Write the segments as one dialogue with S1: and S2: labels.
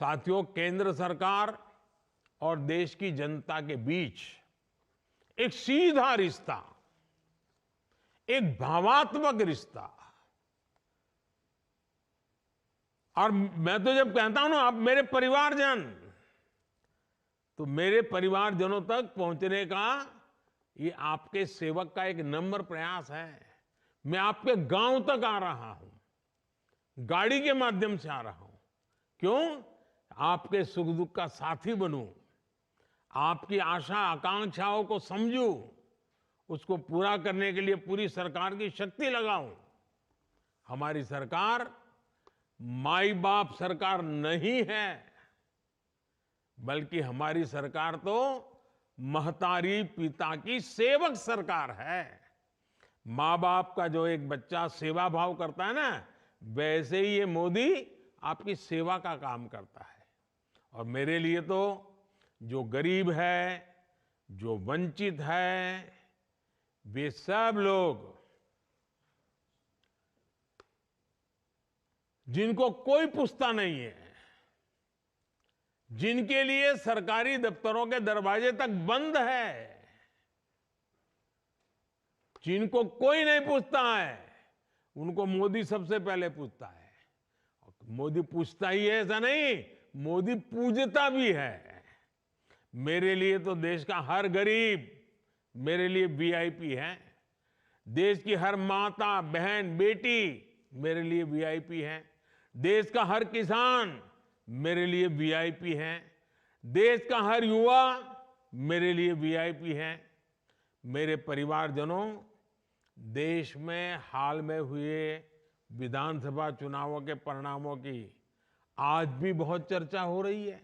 S1: साथियों, केंद्र सरकार और देश की जनता के बीच एक सीधा रिश्ता, एक भावात्मक रिश्ता। और मैं तो जब कहता हूं ना, आप मेरे परिवारजन, तो मेरे परिवारजनों तक पहुंचने का ये आपके सेवक का एक नम्र प्रयास है। मैं आपके गांव तक आ रहा हूं, गाड़ी के माध्यम से आ रहा हूं। क्यों? आपके सुख दुख का साथी बनूं, आपकी आशा आकांक्षाओं को समझूं, उसको पूरा करने के लिए पूरी सरकार की शक्ति लगाऊं। हमारी सरकार माई बाप सरकार नहीं है, बल्कि हमारी सरकार तो महतारी पिता की सेवक सरकार है। माँ बाप का जो एक बच्चा सेवा भाव करता है ना, वैसे ही ये मोदी आपकी सेवा का काम करता है। और मेरे लिए तो जो गरीब है, जो वंचित है, वे सब लोग जिनको कोई पूछता नहीं है, जिनके लिए सरकारी दफ्तरों के दरवाजे तक बंद है, जिनको कोई नहीं पूछता है, उनको मोदी सबसे पहले पूछता है। मोदी पूछता ही है ऐसा नहीं, मोदी पूजता भी है। मेरे लिए तो देश का हर गरीब मेरे लिए वीआईपी है। देश की हर माता, बहन, बेटी मेरे लिए वीआईपी है। देश का हर किसान मेरे लिए वीआईपी है। देश का हर युवा मेरे लिए वीआईपी है। मेरे परिवारजनों, देश में हाल में हुए विधानसभा चुनावों के परिणामों की आज भी बहुत चर्चा हो रही है।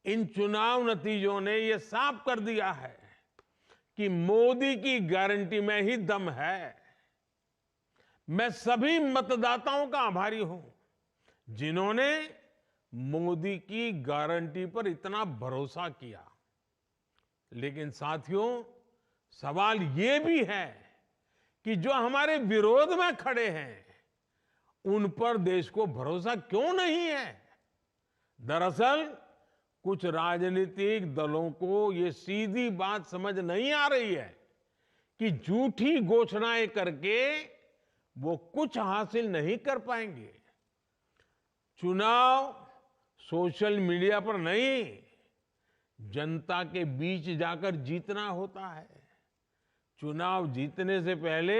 S1: इन चुनाव नतीजों ने यह साफ कर दिया है कि मोदी की गारंटी में ही दम है। मैं सभी मतदाताओं का आभारी हूं जिन्होंने मोदी की गारंटी पर इतना भरोसा किया। लेकिन साथियों, सवाल ये भी है कि जो हमारे विरोध में खड़े हैं, उन पर देश को भरोसा क्यों नहीं है? दरअसल कुछ राजनीतिक दलों को ये सीधी बात समझ नहीं आ रही है कि झूठी घोषणाएं करके वो कुछ हासिल नहीं कर पाएंगे। चुनाव सोशल मीडिया पर नहीं, जनता के बीच जाकर जीतना होता है। चुनाव जीतने से पहले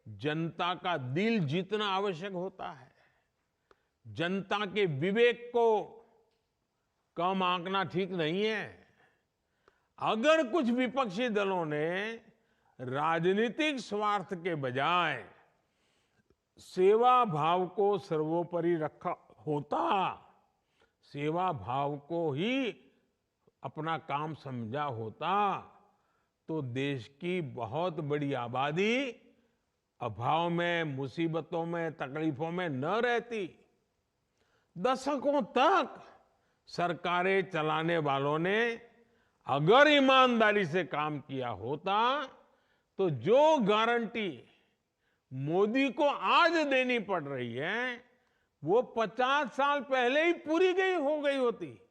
S1: जनता का दिल जीतना आवश्यक होता है। जनता के विवेक को कम आंकना ठीक नहीं है। अगर कुछ विपक्षी दलों ने राजनीतिक स्वार्थ के बजाय सेवा भाव को सर्वोपरि रखा होता, सेवा भाव को ही अपना काम समझा होता, तो देश की बहुत बड़ी आबादी अभाव में, मुसीबतों में, तकलीफों में न रहती। दशकों तक सरकारें चलाने वालों ने अगर ईमानदारी से काम किया होता, तो जो गारंटी मोदी को आज देनी पड़ रही है, वो 50 साल पहले ही पूरी हो गई होती।